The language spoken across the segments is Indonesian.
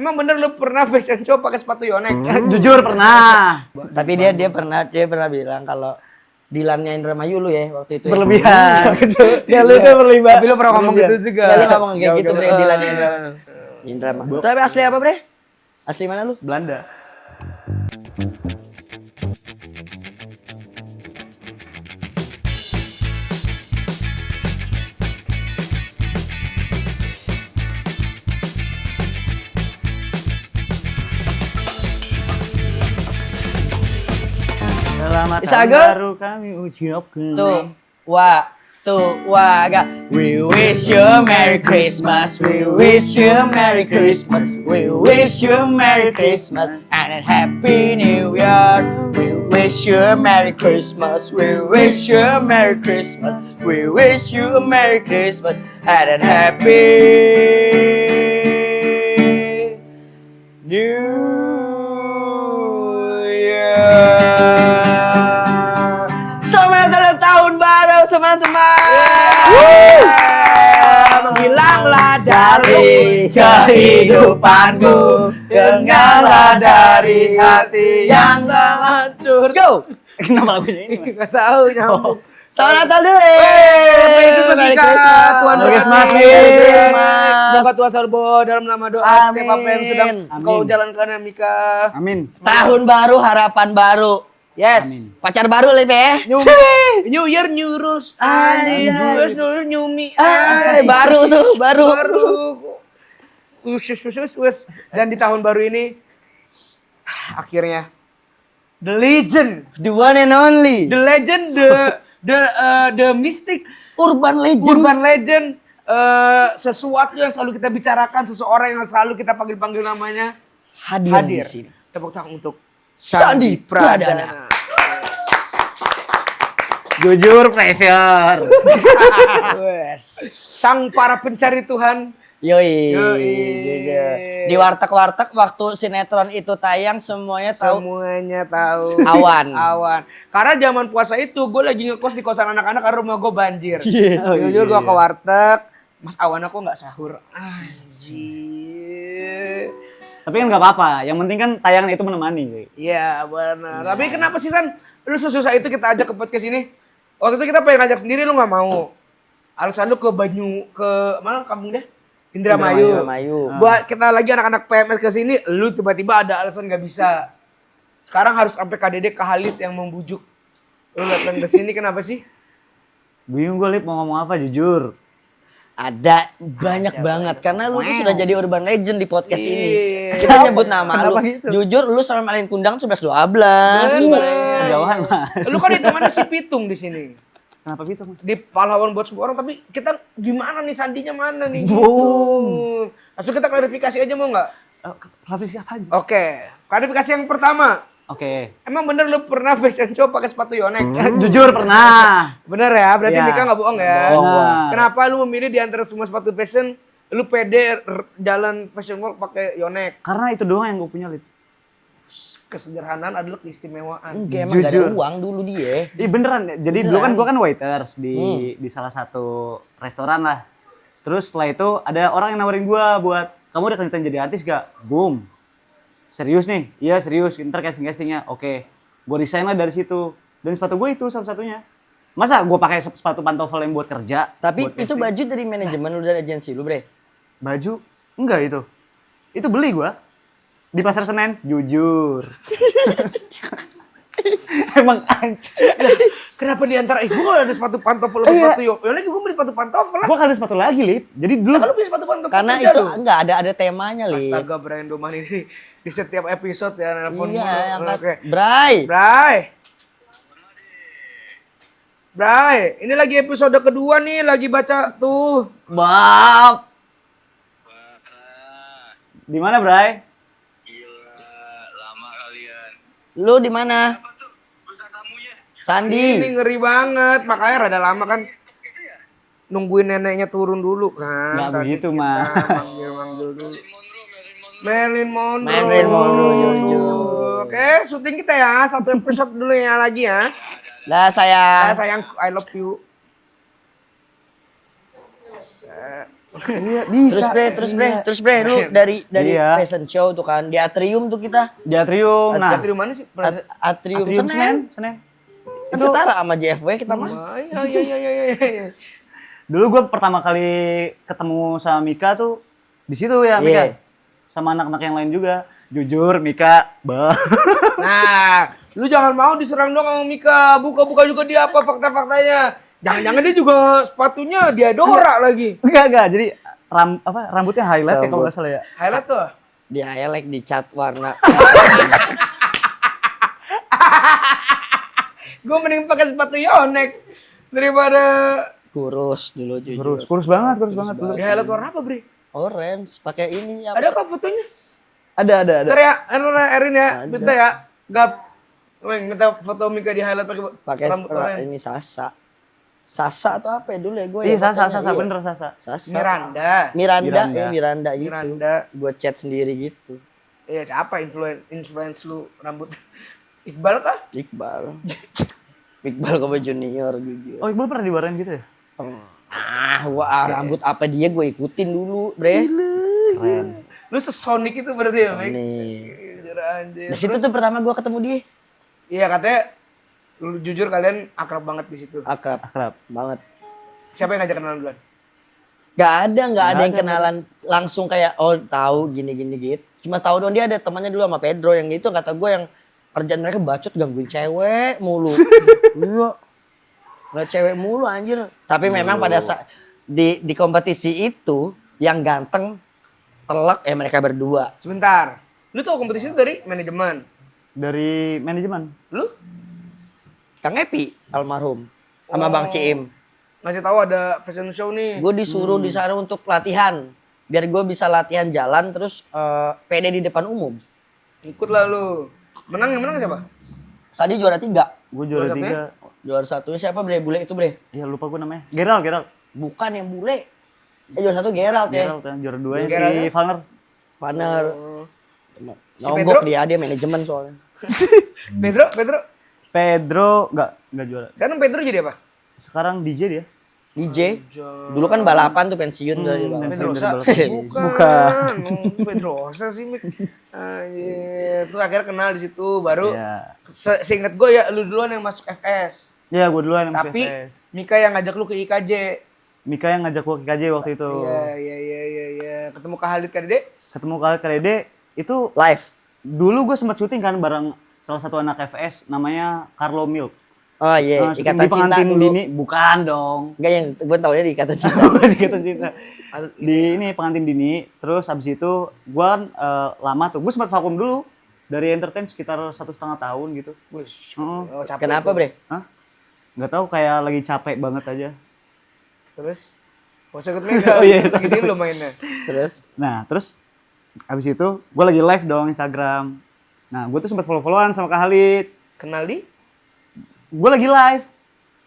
Emang bener lu pernah fashion show pakai sepatu Yonex? Jujur pernah. Tapi dia pernah bilang kalau Dilannya Indramayu lu ya waktu itu. Berlebihan. Ya lu itu berlebihan. Tapi lu pernah ngomong gitu juga. Ya lu ngomong kayak gitu bre, Dilannya Indramayu. Tapi asli apa bre? Asli mana lu? Belanda. Selamat tahun baru kami ucapkan. Ga. We wish you a Merry Christmas. We wish you a Merry Christmas. We wish you a Merry Christmas and a Happy New Year. We wish you a Merry Christmas. We wish you a Merry Christmas. We wish you a Merry Christmas and a Happy New Year. Selamat tahun baru teman-teman. Menghilanglah Dari kehidupanku, tinggallah dari hati yang telah hancur. Let's go. Kenapa lagunya ini? Gak tahu nyambung. Selamat Natal dulu. Merry Christmas Merry Mika. Christmas. Tuhan Merry Christmas, berkati. Merry Christmas. Semoga Tuhan selalu bawa dalam nama doa Amin. setiap apa yang sedang kau Amin. jalankan ya Mika. Amin. Tahun baru, harapan baru. Yes. Amin. Pacar baru Lip ya. New Year, new rules. Anjir. New Year, new me. Baru tuh, baru. Us. Dan di tahun baru ini akhirnya the legend, The one and only. the legend, the mystic, Urban legend. urban legend, sesuatu yang selalu kita bicarakan, seseorang yang selalu kita panggil-panggil namanya hadir di hadir. sini. Tepuk tangan untuk Sandi Pradana. Jujur pressure. Wes. Sang para pencari Tuhan. Yoi. Yoi. Juga. Di warteg-warteg waktu sinetron itu tayang semuanya tahu. Semuanya tahu. Awan. Awan. Karena zaman puasa itu gue lagi ngekos di kosan anak-anak karena rumah gue banjir. Iya. Jujur gue ke warteg, Mas Awan aku nggak sahur. Anjir. Tapi kan nggak apa-apa. Yang penting kan tayangan itu menemani. Iya benar. Tapi kenapa sih San? Lu sesusah itu kita ajak ke podcast ini. Waktu itu kita pengen ngajak sendiri lu nggak mau. Alasan lu ke mana kampung deh? Indramayu. Buat kita lagi anak-anak PMS ke sini, lu tiba-tiba ada alasan nggak bisa. Sekarang harus sampai KDD ke Khalid yang membujuk. Lu datang ke sini kenapa sih? Bingung gue Lip mau ngomong apa jujur. Ada banyak banget karena lu tuh sudah jadi urban legend di podcast Iya. ini. Kita nyebut nama lu. Kenapa gitu? Jujur lu sama Malin Kundang 11-12. Kejauhan Mas. Lu kan hitungannya si Pitung di sini. Kenapa gitu Mas? Di pahlawan buat semua orang, tapi kita gimana nih sandinya mana nih? Boom. Langsung kita klarifikasi aja mau nggak? Klarifikasi apa aja? Oke, klarifikasi yang pertama. Oke. Emang bener lu pernah fashion show pakai sepatu Yonex? Jujur pernah. Bener ya? Berarti Iya. Mika nggak bohong ya? Benar. Kenapa lu memilih di antara semua sepatu fashion, lu pede jalan fashion walk pakai Yonex? Karena itu doang yang gue punya Lip. Kesederhanaan adalah keistimewaan. Enggak, emang gak ada Jujur. uang dulu dia. Ih beneran, jadi dulu kan gue kan waiters di salah satu restoran lah. Terus setelah itu ada orang yang nawarin gue buat, kamu udah kelihatan jadi artis gak? Boom. Serius nih? Iya serius, ntar casting-castingnya. Oke, gue resign lah dari situ. Dan sepatu gue itu satu-satunya. Masa gue pakai sepatu pantofel yang buat kerja? Tapi buat itu casting? baju dari manajemen lu, dari agensi lu bre. Baju? Enggak itu. Itu beli gue. Di Pasar Senen, jujur. Emang anjir. Kenapa di antara gue ada sepatu pantofel sama sepatu Yonex? Gue beli sepatu pantofel lah. Gue kan ada sepatu lagi, Lip. Jadi dulu Kalau punya sepatu pantofel Karena kerja itu dong. enggak ada temanya li. Astaga, Brian Doman ini di setiap episode ya nelpon Iya, mulu. angkat. Oke. Bray. Bray, ini lagi episode kedua nih, lagi baca tuh. Bab. di mana, Bray? Lu di mana? Sandi. Ini ngeri banget, makanya rada lama kan. Nungguin neneknya turun dulu kan. Nggak Tadi begitu, kita Mas. manggil dulu. Marilyn Monroe. Marilyn Monroe, jujur. Oke, syuting kita ya. Satu episode dulu ya lagi ya. Lah sayang. Sayang, I love you. Iya, Terus bre, lu dari Iya. fashion show tuh kan di atrium tuh kita. Di Atrium. Nah, Atrium mana sih? Atrium Atrium Senen. Senen. Kan setara sama JFW kita mah. Oh, iya. Dulu gue pertama kali ketemu sama Mika tuh di situ ya, Iya. Mika. Sama anak-anak yang lain juga. Jujur, Mika, Nah, lu jangan mau diserang dong sama Mika. Buka-buka juga dia apa fakta-faktanya. Jangan-jangan dia juga sepatunya Diadora lagi. Enggak. Jadi rambutnya highlight ya kalau nggak salah ya. Highlight tuh. Di highlight di cat warna. Gue mending pakai sepatu Yonex daripada Kurus dulu jujur. Kurus banget dulu. di highlight warna apa, Bre? Orange, pakai ini ya. Ada kah fotonya? Ada. Ntar ya, Erin ya, minta ya, Gap. Minta foto Mika di highlight pakai rambut orange. ini Sasa atau apa ya dulu ya gue Iya, ya. Sasa, fotonya, iya. bener Sasa. Sasa. Miranda. Miranda gitu. Miranda. Gue chat sendiri gitu. Iya, siapa influence lu rambut? Iqbal kah? Iqbal. Iqbal Kobe Junior jujur. Oh, Iqbal pernah dibawain gitu ya? Rambut apa dia gue ikutin dulu, bre. Keren. Lu sesonik itu berarti ya, Mik? Nih. Jujur anjir. Di situ tuh pertama gue ketemu dia. Iya, katanya lu jujur kalian akrab banget di situ. Akrab banget. Siapa yang ngajak kenalan duluan? Gak ada yang kenalan langsung kayak tahu gini gitu. Cuma tahu dong dia ada temannya dulu sama Pedro yang itu kata gue yang kerjaan mereka bacot gangguin cewek mulu. Iya. Nggak cewek mulu anjir. Tapi memang pada saat di kompetisi itu yang ganteng telak mereka berdua. Sebentar. Lu tahu kompetisi itu dari manajemen. Dari manajemen. Lu Kang Epi almarhum sama Bang Ciim. ngasih tahu ada fashion show nih. Gue disuruh di sana untuk latihan. Biar gue bisa latihan jalan terus pede di depan umum. Ikut lah lu. Yang menang siapa? Sadi juara 3. Gue juara Juara 3. Juara 1 siapa bre? Bule itu bre? Ya lupa gue namanya. Gerald. Bukan yang bule. Juara 1 Gerald ya. Gerald kan. Juara 2 Gerald si Valner. Partner. Si Nonggok Pedro? dia manajemen soalnya. Pedro. Enggak juara. Sekarang Pedro jadi apa? Sekarang DJ dia. DJ. Dulu kan balapan tuh pensiun dari balapan. Pedrosa? Bukan. Bukan. Pedrosa sih, Mik. Anjir. Terus akhirnya kenal di situ, baru Iya. seinget gue ya lu duluan yang masuk FS. Ya gue duluan yang masuk Tapi FS. Mika yang ngajak lu ke IKJ. Mika yang ngajak gue ke KJ waktu itu. Iya. Ketemu Kak Halid Kadede. Ketemu kali Krede itu Live. dulu gue sempat syuting kan bareng salah satu anak FS namanya Carlo Milk. Oh iya, Nah, syuting Ikatan di Cinta pengantin dulu. dini, bukan dong. Enggak yang gue tau ya di Ikatan Cinta. Di Ikatan Cinta. Di ini pengantin dini, terus abis itu gue kan lama tuh, gue sempat vakum dulu dari entertain sekitar 1,5 tahun gitu. Wush, Oh. capek Kenapa tuh. bre? Hah? Nggak tahu kayak lagi capek banget aja. Terus? Gak usah ikut Mega. Oh iya, Lagi sini lo mainnya. Terus? Nah terus abis itu gue lagi live dong Instagram. Nah gue tuh sempat follow-followan sama Kak Halid. Kenal di? Gue lagi live,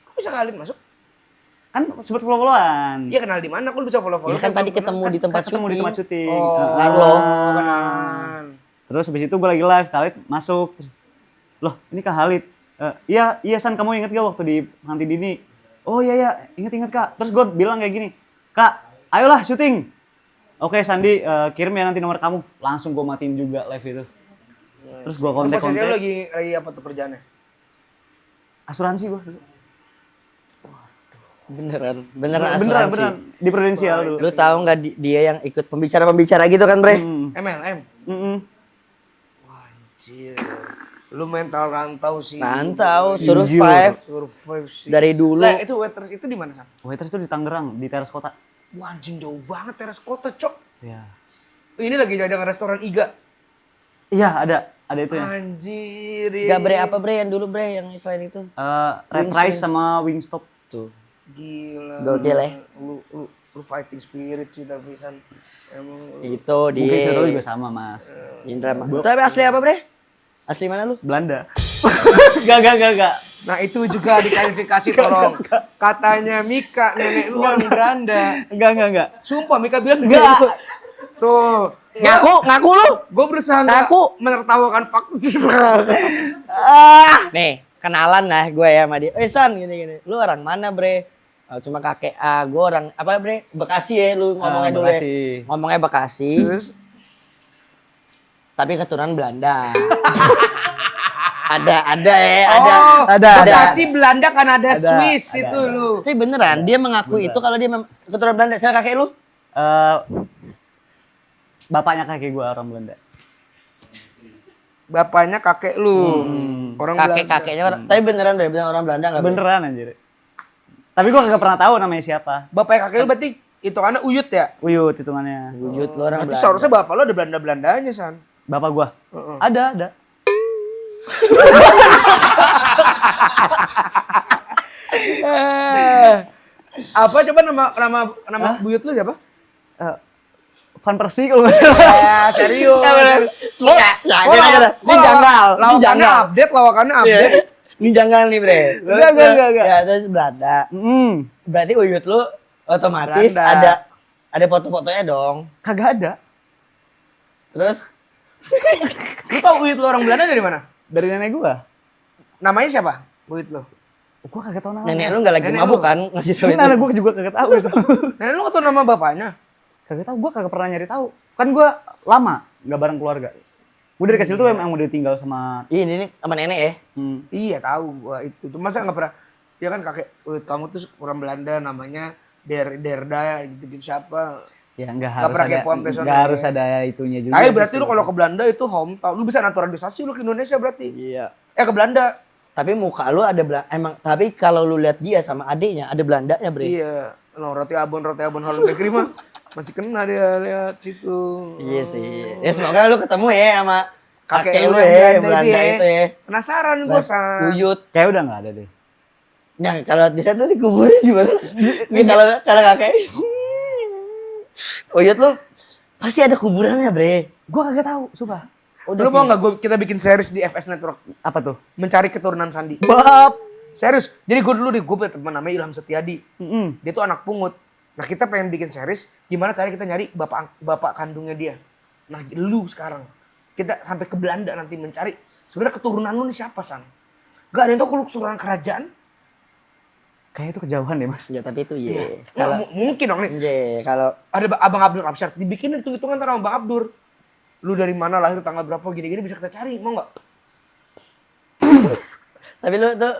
Kok bisa Kak Halid masuk? kan sempat follow-followan. Iya kenal di mana? Kok lu bisa follow-follow? Ya kan tadi ketemu di tempat Ketemu di tempat syuting. Oh, Carlo. kenalan. Terus habis itu gue lagi live, Kak Halid masuk. Terus, loh ini Kak Halid. Iya San, kamu inget gak waktu di pengantin dini? Oh iya inget Kak. Terus gue bilang kayak gini, Kak ayolah syuting. Oke Sandi, kirim ya nanti nomor kamu. Langsung gue matiin juga live itu. Terus gue Posisinya lu kontak-kontak. lagi apa tuh kerjaannya? Asuransi gue. Beneran Beneran. asuransi. Di Prudensial dulu. Lu tahu nggak dia yang ikut pembicara gitu kan bre? MLM. Mm-mm. Anjir. Lu mental rantau sih. Rantau, survive Survive sih. dari dulu. Lah, itu waiters itu di mana, San? Waiters itu di Tangerang, di teras kota. Wah, anjing jauh banget teras kota, Cok. Iya. Ini lagi ada restoran Iga. Iya ada itu ya. Anjir. Gak bre apa bre yang dulu bre yang selain itu? Red Rice sama Wingstop tuh. Gila. Gokil ya. Lu fighting spirit sih tapi San. Emang lu- Itu di Mungkin Zero juga sama mas. Indra. Tapi asli apa bre? Asli mana lu? Belanda. Gak. Nah itu juga dikualifikasi tolong. Katanya Mika nenek lu orang Belanda. Enggak. Sumpah Mika bilang Nggak. gitu. Tuh. Ngaku lu. Gue berusaha nggak Ngaku. menertawakan fakta. Nih, kenalan lah gue ya sama dia. San gini. Lu orang mana bre? Cuma kakek gue orang apa bre? Bekasi ya lu ngomongnya dulu ya. Bekasi. Ngomongnya Bekasi. Terus Tapi keturunan Belanda. ada. Bekasi Belanda kan ada Swiss itu lu. Tapi beneran dia mengaku itu kalau dia keturunan Belanda. Saya kakek lu? Bapaknya kakek gue orang Belanda. Bapaknya kakek lu. Orang Kakek-kakeknya orang. Tapi beneran bre, beneran orang Belanda enggak? Beneran anjir. Tapi gue kagak pernah tahu namanya siapa. Bapaknya kakek lu berarti itu karena Uyut ya? Uyut hitungannya. Wujud lu orang Berarti Belanda. seharusnya bapak lu ada Belanda-Belandanya, San. Bapak gue? Ada. Apa coba nama buyut lu siapa? Van Persie kalau nggak salah. Ya, serius. Ini janggal. Lawakannya update, Ini janggal nih bre. Enggak. Ya terus Belanda. Berarti Uyut lu otomatis Belanda. ada foto-fotonya dong. Kagak ada. Terus Lu tau Uyut lu orang Belanda dari mana? Dari nenek gue. Namanya siapa? Buyut lu. Gue kagak tahu namanya. nenek lu nggak lagi Nenek mabuk lu. kan ngasih tahu itu. Nenek gue juga kagak tahu itu. Nenek lu gak tau nama bapaknya? Kagak tahu, gue kagak pernah nyari tahu. Kan gue lama nggak bareng keluarga. Gue dari kecil tuh emang udah tinggal sama. Ini sama nenek ya. Iya tahu gua itu. Masa nggak pernah? Dia kan kakek. Kamu tuh orang Belanda namanya Derda gitu siapa? Ya nggak harus pernah ada. kepoan pesona Nggak ya. harus ada itunya juga. Tapi sih berarti lu sebenarnya. kalau ke Belanda itu hometown. Lu bisa naturalisasi lu ke Indonesia berarti. Iya. Ke Belanda. Tapi muka lu ada emang tapi kalau lu lihat dia sama adiknya ada Belandanya bre. Iya. Lo roti abon Holland Bakery mah masih kena dia lihat situ. Iya sih. Ya semoga lu ketemu ya sama kakek lu yang ya Belanda itu ya. Penasaran gua San. Uyut. Kayak udah nggak ada deh. Nah kalau bisa tuh dikuburin gimana? Nih kalau kakek. Uyut lu pasti ada kuburannya bre. Gue kagak tahu, sumpah. Lu mau nggak kita bikin series di FS Network Apa tuh? mencari keturunan Sandi? Bab. Serius. Jadi gue dulu punya teman namanya Ilham Setiadi. Mm-mm. Dia tuh anak pungut. Nah kita pengen bikin series gimana cara kita nyari bapak kandungnya dia. Nah lu sekarang kita sampai ke Belanda nanti mencari sebenarnya keturunan lu nih siapa San? Gak ada yang tau kalau keturunan kerajaan. Kayaknya itu kejauhan deh mas. Ya tapi itu iya. Kalau mungkin dong nih. Iya kalau Ada Abang Abdur Absyar dibikin hitung-hitungan antara Abang Abdur. Lu dari mana lahir tanggal berapa gini-gini bisa kita cari mau nggak? tapi lu tuh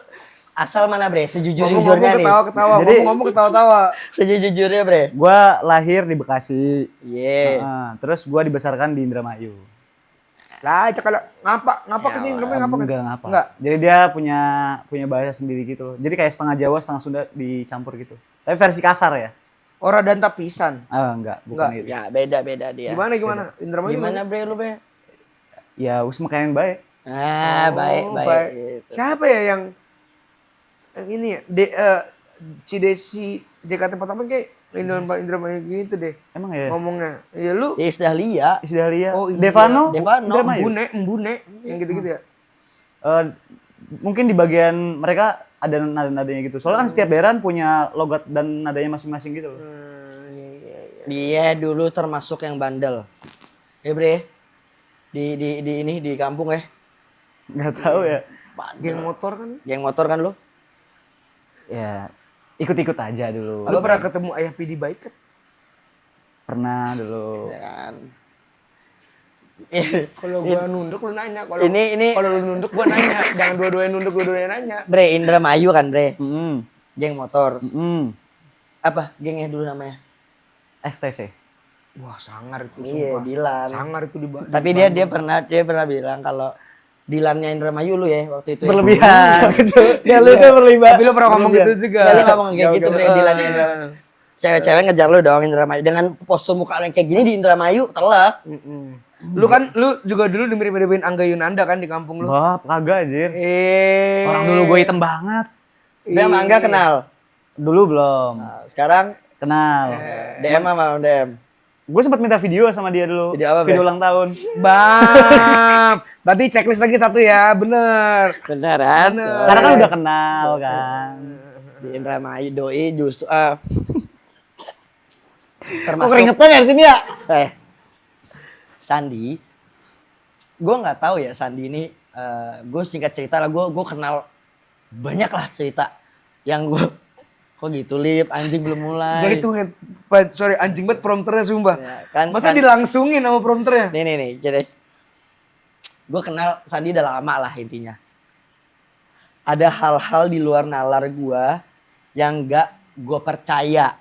asal mana bre? Sejujur-jujurnya nih. Ketawa-ketawa. Jadi- Ngomong ketawa-tawa. Sejujurnya bre. Gue lahir di Bekasi. Iya. Terus gue dibesarkan di Indramayu. Lah, cakal ngapa ke sini ngapa ke Enggak ngapa. Enggak. Jadi dia punya bahasa sendiri gitu. Jadi kayak setengah Jawa, setengah Sunda dicampur gitu. Tapi versi kasar ya. Ora dan tapisan. Enggak, bukan Enggak. itu. Ya beda-beda dia. Gimana? Indramayu Gimana bre lu bre? Ya us makanin baik. Ah baik. Gitu. Siapa ya yang ini ya? Cidesi JKT48 kayak Indramayu gitu deh. Emang ya? Ngomongnya. Ya lu Ya istilah Lia. Isdahlia. Oh, iya. Devano. Devano. Indramayu. Embune yang gitu-gitu ya. Mungkin di bagian mereka ada nada-nadanya gitu. Soalnya kan setiap daerah punya logat dan nadanya masing-masing gitu loh. Dia dulu termasuk yang bandel. Ya bre. Di kampung ya. Nggak tahu ya. Geng motor kan. Geng motor kan lu? Ya ikut-ikut aja dulu. Lu pernah ketemu Ayah Pidi Baik kan? Pernah dulu. Ya kan. Kalau gua nunduk lu nanya. Kalau Ini kalau lu nunduk gua nanya. Jangan dua-duanya nunduk, dua-duanya nanya. bre Indramayu kan bre. Mm-mm. Geng motor. Mm-mm. Apa gengnya dulu namanya? STC. Wah, sangar itu Iya, sumpah. Dilan. Sangar itu di Tapi dia pernah bilang kalau Dilannya Indramayu lu ya waktu itu. Berlebihan. Ya lu tuh berlebihan. Tapi lu pernah ngomong gitu juga. Ya lu ngomong kayak gitu bre Dilannya Indramayu. Cewek-cewek ngejar lu dong Indramayu dengan postur muka lu yang kayak gini di Indramayu telak. Lu kan lu juga dulu dimirip-miripin Angga Yunanda kan di kampung lu. Bap, kagak anjir. Orang dulu gue hitam banget. Dia sama Angga kenal. Dulu belum. Nah, sekarang Kenal. DM sama DM. Gue sempat minta video sama dia dulu. Video apa, Video Bre? ulang tahun. Bam. Berarti checklist lagi satu ya, bener. Beneran? Karena kan udah kenal kan. Di Indramayu doi justru Kok termasuk keringetan ya di sini ya? Sandi. Gue nggak tahu ya Sandi ini. Gue singkat cerita lah. Gue kenal banyak lah cerita yang gue Kok gitu Lip, anjing belum mulai. Gak itu, sorry anjing banget prompternya sumpah. Ya, kan, Masa dilangsungin sama prompternya? Nih, jadi gue kenal Sandi udah lama lah intinya. Ada hal-hal di luar nalar gue yang gak gue percaya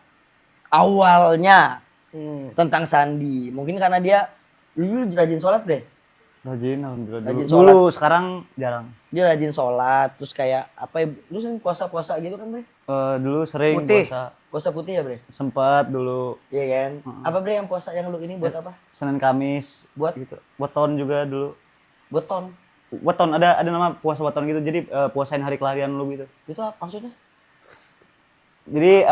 awalnya tentang Sandi. Mungkin karena dia dulu rajin sholat deh. Rajin, alhamdulillah. Rajin Dulu, sholat. sekarang jarang. Dia rajin sholat, terus kayak apa ya, lu sering puasa-puasa gitu kan Bre? Dulu sering Putih. puasa. Puasa putih ya Bre? Sempat dulu Iya kan? Apa Bre yang puasa yang lu ini buat apa? Senin Kamis Buat? gitu. Weton juga dulu. Beton. Weton ada nama puasa weton gitu. Jadi puasain hari kelahiran lu gitu. Itu apa maksudnya? Jadi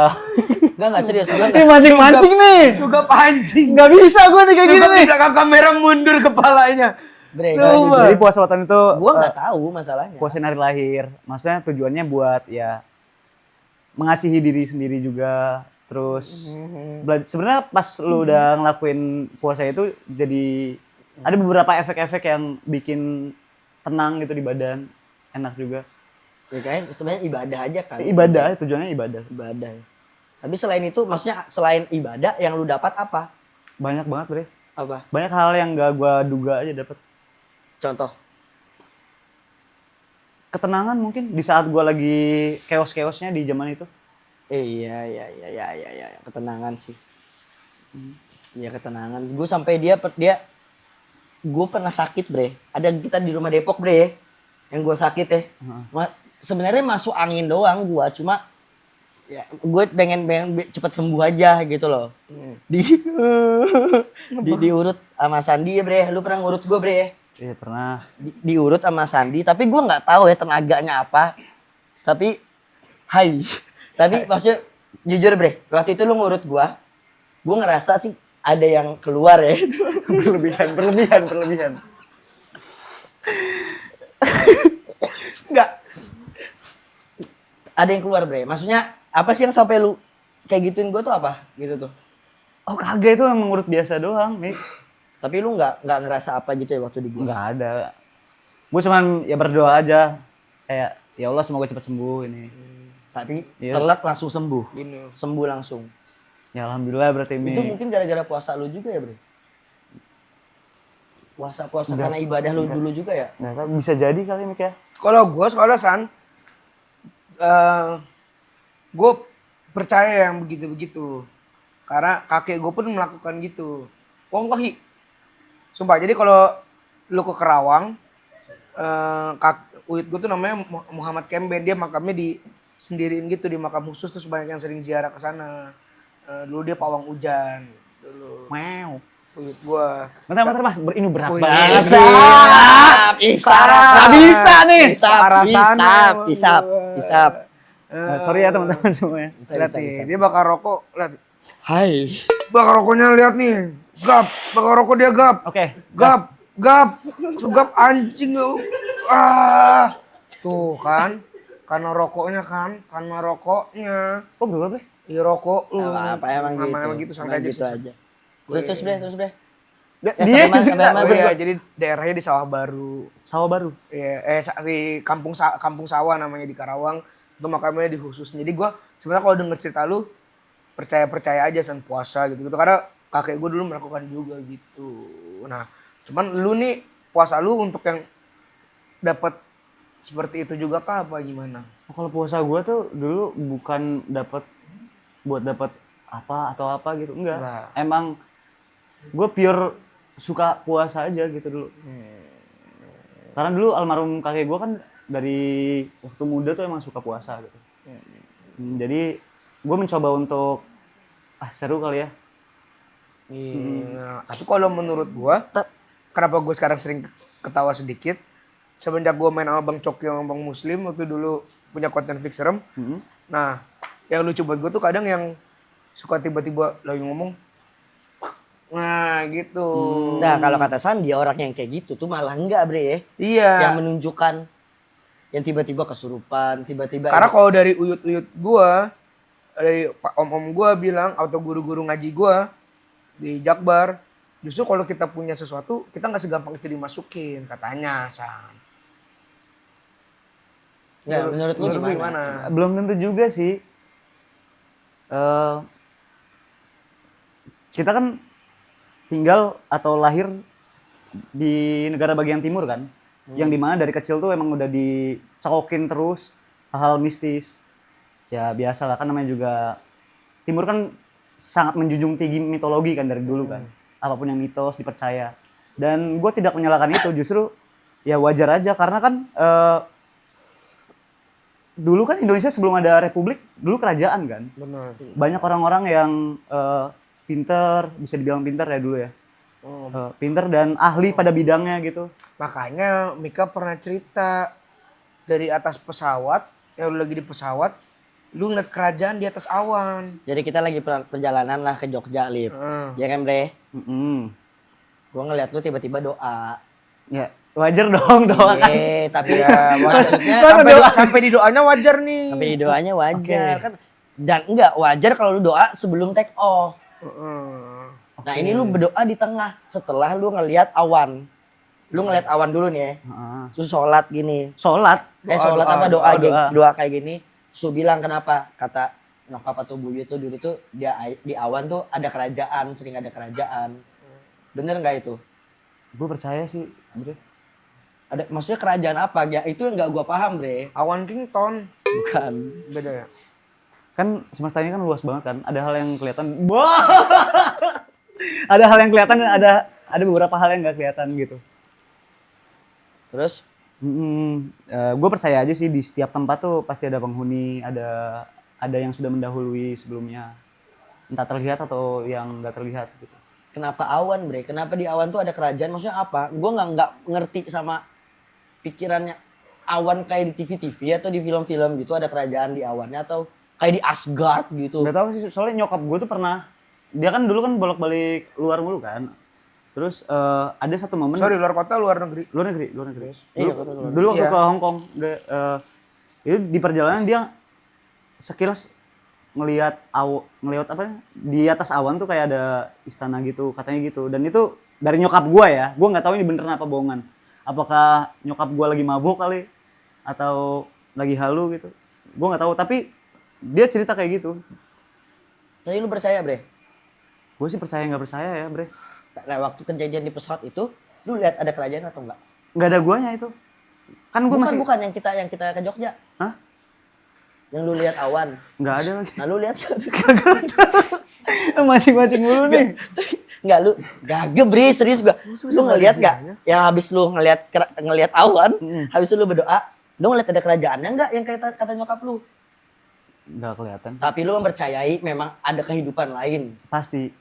Enggak serius. ini mancing-mancing nih. Suka anjing. Nggak bisa gue nih kayak gini Suka nih. di belakang kamera mundur kepalanya. Bre, Jadi puasa weton itu gua nggak tahu masalahnya. puasain hari lahir. Maksudnya tujuannya buat ya mengasihi diri sendiri juga. Terus sebenarnya pas lu udah ngelakuin puasa itu jadi ada beberapa efek-efek yang bikin tenang gitu di badan. Enak juga. Ya kayak sebenarnya ibadah aja kan. Ibadah, tujuannya ibadah. Ibadah. Ya. Tapi selain itu, maksudnya selain ibadah yang lu dapat apa? Banyak banget, Bre. Apa? Banyak hal yang gak gua duga aja dapet. Contoh. Ketenangan mungkin di saat gua lagi chaos-chaosnya di zaman itu. Iya. Ketenangan sih. Iya ketenangan. Gue sampai gue pernah sakit Bre. Ada kita di rumah Depok Bre. Yang gue sakit ya. Sebenarnya masuk angin doang gue. Cuma ya gue pengen cepet sembuh aja gitu loh. Diurut sama Sandi ya Bre. Lu pernah ngurut gue Bre? Iya pernah. Diurut sama Sandi. Tapi gue nggak tahu ya tenaganya apa. Tapi tapi maksudnya jujur Bre. Waktu itu lu ngurut gue ngerasa sih ada yang keluar ya. berlebihan. Enggak. Ada yang keluar Bre. Maksudnya apa sih yang sampai lu kayak gituin gue tuh apa? Gitu tuh. Oh kagak, itu emang ngurut biasa doang, Mik. Tapi lu nggak ngerasa apa gitu ya waktu di gue? Nggak ada. Gue cuman ya berdoa aja. Kayak ya Allah semoga cepat sembuh ini. Tapi Iya. telat langsung sembuh. Bener. Sembuh langsung. Ya alhamdulillah berarti Mi. Itu mungkin gara-gara puasa lu juga ya Bre? Puasa karena ibadah lu dulu juga ya? Nggak tahu, bisa jadi kali Mik ya. Kalau gue soalnya San, gue percaya yang begitu-begitu. Karena kakek gue pun melakukan gitu. Wallahi. Sumpah, jadi kalau lu ke Kerawang, uyut gue tuh namanya Muhammad Kemben. Dia makamnya disendiriin gitu, di makam khusus, terus banyak yang sering ziarah ke sana. Dulu dia pawang hujan. Dulu. Wow. Uyut gue. Bentar Mas, ini berat Wih, banget. Isap. Nggak bisa nih. Isap. Sorry ya teman-teman semuanya. Lihat nih, dia bakar rokok. Lihat. Hai. Bakar rokoknya lihat nih. Gap, bakar rokok dia gap. Oke. Gap. Sugap anjing. Tuh kan. Karena rokoknya. Oh berapa Bre? Iya rokok lu. Apa emang gitu. Emang gitu, santai Emang aja gitu sih. aja. Terus Bre. Dia sampai mana, Oh Bre? iya, jadi daerahnya di Sawah Baru. sawah baru. Iya, di kampung sawah namanya di Karawang. Itu makamnya di khusus. Jadi gua sebenarnya kalau denger cerita lu percaya aja san puasa gitu. Karena kakek gue dulu melakukan juga gitu. Nah, cuman lu nih puasa lu untuk yang dapat seperti itu juga kah apa gimana? Oh, kalau puasa gue tuh dulu bukan buat dapat apa atau apa gitu, enggak. Enggak. Emang gue pure suka puasa aja gitu dulu. Karena dulu almarhum kakek gue kan dari waktu muda tuh emang suka puasa gitu. Jadi gue mencoba untuk seru kali ya. Iya. Tapi kalau menurut gua, kenapa gue sekarang sering ketawa sedikit? Semenjak gue main sama Bang Coki sama Bang Muslim waktu dulu punya konten fix serem. Nah, yang lucu buat gue tuh kadang yang suka tiba-tiba lagi ngomong, nah gitu. Nah kalau kata Sandi orang yang kayak gitu tuh malah enggak Bre ya. Iya. Yang menunjukkan yang tiba-tiba kesurupan, tiba-tiba. Karena kalau dari uyut-uyut gua, dari om-om gua bilang atau guru-guru ngaji gua di Jakbar, justru kalau kita punya sesuatu kita nggak segampang itu dimasukin katanya, San. Nggak, menurut lu gimana? Belum tentu juga sih. eh, kita kan tinggal atau lahir di negara bagian timur kan, yang dimana dari kecil tuh emang udah dicekokin terus hal-hal mistis. Ya biasa lah kan, namanya juga timur kan sangat menjunjung tinggi mitologi kan dari dulu kan, apapun yang mitos dipercaya. Dan gue tidak menyalahkan itu, justru ya wajar aja karena kan dulu kan Indonesia sebelum ada republik dulu kerajaan kan. Benar. Banyak orang-orang yang pinter, bisa dibilang pinter ya dulu ya. Pinter dan ahli pada bidangnya gitu. Makanya Mika pernah cerita dari atas pesawat, ya lu lagi di pesawat, lu ngeliat kerajaan di atas awan. Jadi kita lagi perjalanan lah ke Jogja, Lip. Ya kan, Bre? Gua ngeliat lu tiba-tiba doa. Ya wajar dong doa kan. Tapi Ya, maksudnya sampai di doanya wajar nih. sampai di doanya wajar kan. Dan enggak wajar kalau lu doa sebelum take off. Nah, ini lu berdoa di tengah setelah lu ngelihat awan. Lu ngelihat awan dulu nih ya. Terus sholat gini. Sholat. Sholat doa, apa doa, doa kayak gini. Terus lu bilang kenapa? Kata nyokap atau Buyu tuh dulu tuh dia di awan tuh ada kerajaan, sering ada kerajaan. Bener nggak itu? Gue percaya sih, Bre. Ada maksudnya kerajaan apa? Ya itu yang nggak gua paham, Bre. Awan Kington. Bukan. Beda ya? Kan semesta ini kan luas banget kan. Ada hal yang kelihatan. Wah. Ada hal yang kelihatan dan ada beberapa hal yang nggak kelihatan gitu. Terus Gue percaya aja sih di setiap tempat tuh pasti ada penghuni, ada yang sudah mendahului sebelumnya, entah terlihat atau yang nggak terlihat gitu. kenapa awan, Bre? Kenapa di awan tuh ada kerajaan? Maksudnya apa? Gue nggak ngerti sama pikirannya awan kayak di TV-TV atau di film-film gitu ada kerajaan di awannya atau kayak di Asgard gitu. Nggak tahu sih, soalnya nyokap gue tuh pernah, dia kan dulu kan bolak-balik luar mulu kan. Terus ada satu momen. Sorry, luar kota, luar negeri. Luar negeri. Dulu, Iya, waktu ke Hong Kong, itu di perjalanan dia sekilas ngelihat apa di atas awan tuh kayak ada istana gitu, katanya gitu. Dan itu dari nyokap gua ya. Gua nggak tahu ini beneran apa bohongan. Apakah nyokap gua lagi mabuk kali atau lagi halu gitu. Gua nggak tahu, tapi dia cerita kayak gitu. Jadi lu percaya, Bre? Gue sih percaya nggak percaya ya, Bre. Nah, waktu kejadian di pesawat itu, lu lihat ada kerajaan atau enggak? Nggak ada guanya itu. Kan gue masih. Bukan yang kita ke Jogja. Hah? Yang lu lihat awan. Nggak ada lagi. Nah, lu lihat Kagak ada. Mancing-mancing mulu nih. Enggak, lu gagep, Bre, serius gua. Lu ngelihat enggak? Yang habis lu ngelihat awan, habis itu lu berdoa, lu ngelihat ada kerajaannya enggak yang kata nyokap lu? Nggak kelihatan. Tapi lu mempercayai memang ada kehidupan lain. Pasti.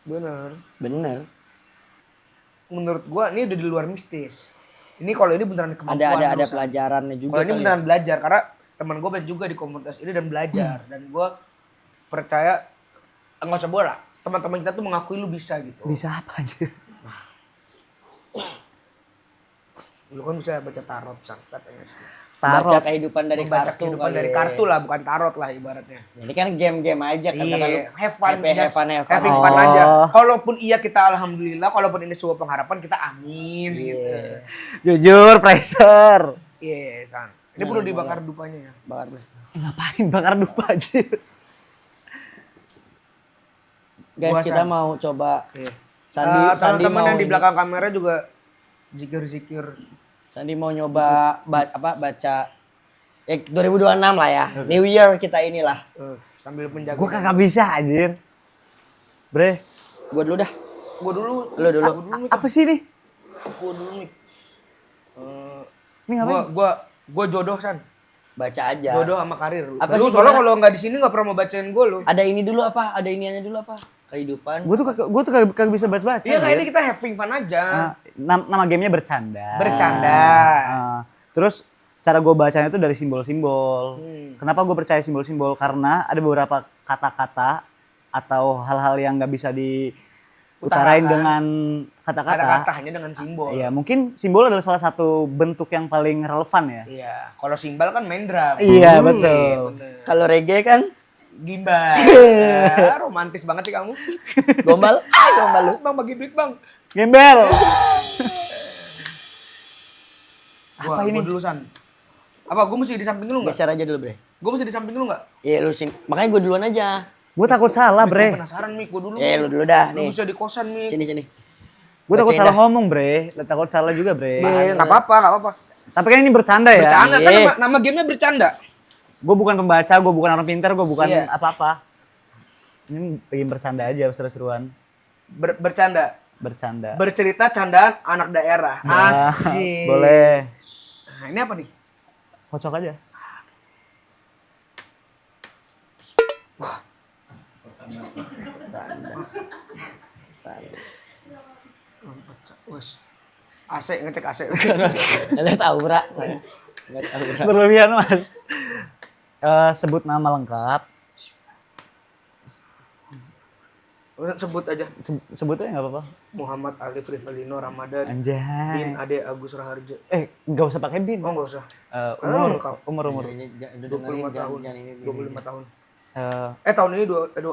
Bener. Menurut gua ini udah di luar mistis. Ini kalau ini beneran kemampuan. Ada pelajarannya juga. Kalau ini kali beneran ya. belajar karena teman gue banyak juga di komunitas ini dan belajar dan gue percaya nggak usah bola. Teman-teman kita tuh mengakui lu bisa gitu. Bisa apa anjir? Lu kan bisa baca tarot sang katanya. Baca kehidupan dari Membaca kartu. kehidupan kali dari ya. kartu lah, bukan tarot lah ibaratnya. Ini kan game-game aja kan kata lu. Iya, have fun, just have having fun. fun aja. Kalaupun iya kita alhamdulillah, kalaupun ini sebuah pengharapan kita amin gitu. Jujur, Fraser. Iya, sang. Ini perlu dibakar dupanya ya. Bakar, Bre. Ngapain bakar dupa anjir? Guys, Gua kita San. mau coba Iya. Sandi Teman-teman mau yang di belakang kamera juga zikir-zikir. Sandi mau nyoba baca 2026 lah ya. New Year kita inilah. Sambil menjaga. Gue kagak bisa anjir. Bre, Gua dulu dah. Gua dulu. Lu dulu. apa sih nih? Gua dulu nih. Ini ngapain? Gua jodoh San. Baca aja. Jodoh sama karir. Apa Lu sih soalnya gimana? kalau nggak di sini nggak pernah mau bacain gua lu. Ada ini dulu apa? Ada iniannya dulu apa? Kehidupan. Gue tuh kagak bisa baca-baca. Iya kayak anjir. ini kita having fun aja. Nama gamenya bercanda. Bercanda. Terus cara gue bacanya itu dari simbol-simbol. Kenapa gue percaya simbol-simbol? Karena ada beberapa kata-kata atau hal-hal yang nggak bisa diutarain dengan kata-kata. Kata-kata hanya dengan simbol. Iya, mungkin simbol adalah salah satu bentuk yang paling relevan ya. Iya. Kalau simbal kan main drum. Iya, betul. bener. Kalau reggae kan Gimbal. Romantis banget sih kamu. gombal. Gombal lu. Bang bagi duit bang. Gembel. Apa ini? Gua dulu San. Apa gue mesti di samping dulu nggak? Geser aja dulu, Bre. Gue masih di samping lu nggak? Iya lu sini. Makanya gue duluan aja. Gue takut salah, Gue Bre. penasaran Mik, gue dulu. Lu dulu dah Lu nih. bisa di kosan Mik. Sini. Gue takut Bacain salah dah. ngomong, Bre. Takut salah juga, Bre. Nggak apa-apa. Tapi kan ini bercanda ya. Bercanda kan Iya. nama gamenya bercanda. Gue bukan pembaca, gue bukan orang pintar, gue bukan Iya. apa-apa. Ini bikin bercanda aja, seru-seruan. Bercanda. Bercanda. Bercerita candaan anak daerah. Asik. Boleh. Nah, ini apa nih? Kocok aja. Wes. AC, ngecek AC. Lihat aura. Lihat aura. Berlebihan, Mas. Sebut nama lengkap. Udah sebut aja. Sebut aja nggak apa-apa. Muhammad Alif Rivalino Ramadan. Anjay. Bin Ade Agus Raharjo. Nggak usah pakai bin. Oh, enggak usah. Umur. Udah 25 tahun. jangan ini. 25 tahun. Eh, Tahun ini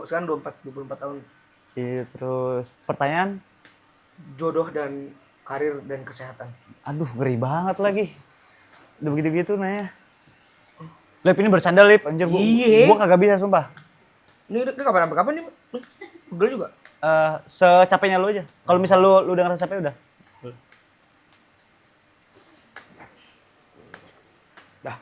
sekarang 24 tahun. iya, terus pertanyaan. Jodoh dan karir dan kesehatan. Aduh, ngeri banget lagi. Udah begitu-gitu nanya. Lip, ini bercanda, Lip. Anjir, Iye. gua kagak bisa, sumpah. Ini kapan nih? Pegel juga. Secapeknya lu aja. Kalau misal lu udah ngerasa capek, udah. Dah.